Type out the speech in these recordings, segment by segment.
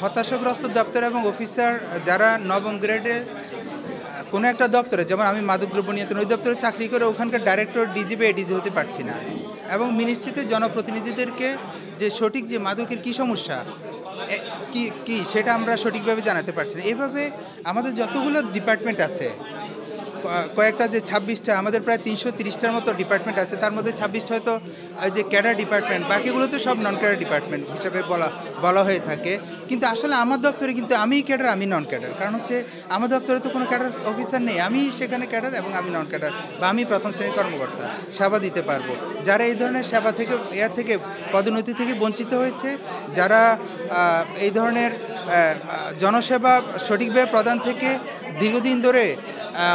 হতাশাগ্রস্ত দপ্তর এবং অফিসার যারা নবম গ্রেডে কোনো একটা দপ্তরে, যেমন আমি মাদকদ্রব্য নিয়ন্ত্রণ ওই দপ্তরে চাকরি করে ওখানকার ডাইরেক্টর, ডিজি বা এডিজি হতে পারছি না, এবং মিনিস্ট্রিতে জনপ্রতিনিধিদেরকে যে সঠিক যে মাদকের কী সমস্যা কি সেটা আমরা সঠিকভাবে জানাতে পারছি না। এভাবে আমাদের যতগুলো ডিপার্টমেন্ট আছে, কয়েকটা যে 26টা, আমাদের প্রায় 330টার মতো ডিপার্টমেন্ট আছে, তার মধ্যে 26টা হয়তো যে ক্যাডার ডিপার্টমেন্ট, বাকিগুলো তো সব নন ক্যাডার ডিপার্টমেন্ট হিসাবে বলা হয়ে থাকে। কিন্তু আসলে আমার দপ্তরে কিন্তু আমিই ক্যাডার, আমি নন ক্যাডার। কারণ হচ্ছে আমার দপ্তরে তো কোনো ক্যাডার অফিসার নেই, আমি সেখানে ক্যাডার এবং আমি নন ক্যাডার, বা আমি প্রথম শ্রেণীর কর্মকর্তা, সেবা দিতে পারবো। যারা এই ধরনের সেবা থেকে থেকে পদোন্নতি থেকে বঞ্চিত হয়েছে, যারা এই ধরনের জনসেবা সঠিকভাবে প্রদান থেকে দীর্ঘদিন ধরে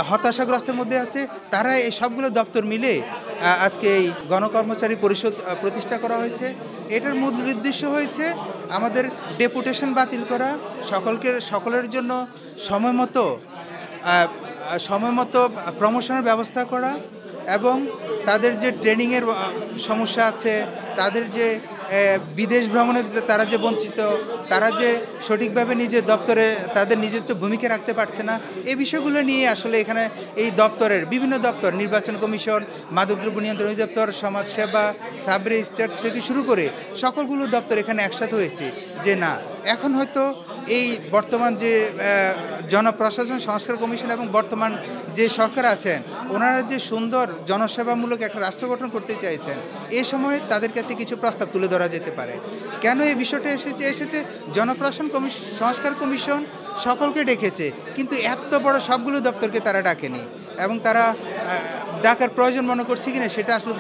হতাশাগ্রস্তের মধ্যে আছে, তারা এই সবগুলো দপ্তর মিলে আজকে এই গণকর্মচারী পরিষদ প্রতিষ্ঠা করা হয়েছে। এটার মূল উদ্দেশ্য হয়েছে আমাদের ডেপুটেশন বাতিল করা, সকলের জন্য সময়মতো প্রমোশনের ব্যবস্থা করা, এবং তাদের যে ট্রেনিংয়ের সমস্যা আছে, তাদের যে বিদেশ ভ্রমণে তারা যে বঞ্চিত, তারা যে সঠিকভাবে নিজের দপ্তরে তাদের নিজস্ব ভূমিকা রাখতে পারছে না, এই বিষয়গুলো নিয়ে আসলে এখানে এই দপ্তরের বিভিন্ন দপ্তর, নির্বাচন কমিশন, মাদকদ্রব্য নিয়ন্ত্রণ অধিদপ্তর, সমাজসেবা, সাব রেজিস্ট্রার থেকে শুরু করে সকলগুলো দপ্তর এখানে একসাথে হয়েছে যে না, এখন হয়তো এই বর্তমান যে জনপ্রশাসন সংস্কার কমিশন এবং বর্তমান যে সরকার আছেন, ওনারা যে সুন্দর জনসেবামূলক একটা রাষ্ট্র গঠন করতে চাইছেন, এই সময়ে তাদের কাছে কিছু প্রস্তাব তুলে ধরা যেতে পারে। কেন এই বিষয়টা এসেছে জনপ্রশাসন সংস্কার কমিশন সকলকে ডেকেছে, কিন্তু এত বড় সবগুলো দপ্তরকে তারা ডাকেনি, এবং তারা ডাকার প্রয়োজন মনে করছে কিনা সেটা আসলে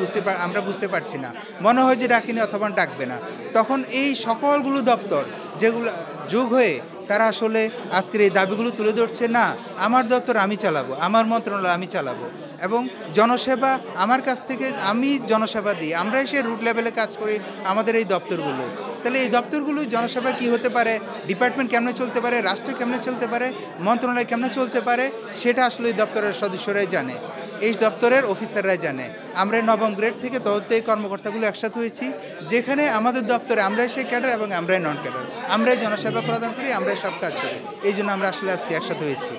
আমরা বুঝতে পারছি না। মনে হয় যে ডাকেনি অথবা ডাকবে না। তখন এই সকলগুলো দপ্তর যেগুলো যোগ হয়ে তারা আসলে আজকের এই দাবিগুলো তুলে ধরছে, না আমার দপ্তর আমি চালাবো, আমার মন্ত্রণালয় আমি চালাবো, এবং জনসেবা আমার কাছ থেকে আমি জনসেবা দিই, আমরা এসে রুট লেভেলে কাজ করি আমাদের এই দপ্তরগুলো। তাহলে এই দপ্তরগুলো জনসেবা কি হতে পারে, ডিপার্টমেন্ট কেমনে চলতে পারে, রাষ্ট্র কেমনে চলতে পারে, মন্ত্রণালয় কেমনে চলতে পারে, সেটা আসলে এই দপ্তরের সদস্যরাই জানে, এই দপ্তরের অফিসাররাই জানে। আমরা নবম গ্রেড থেকে তদন্ত কর্মকর্তাগুলো একসাথে হয়েছি, যেখানে আমাদের দপ্তরে আমরাই সেই ক্যাডার এবং আমরাই নন ক্যাডার, আমরাই জনসেবা প্রদান করি, আমরাই সব কাজ করি। এই জন্য আমরা আসলে আজকে একসাথে হয়েছি।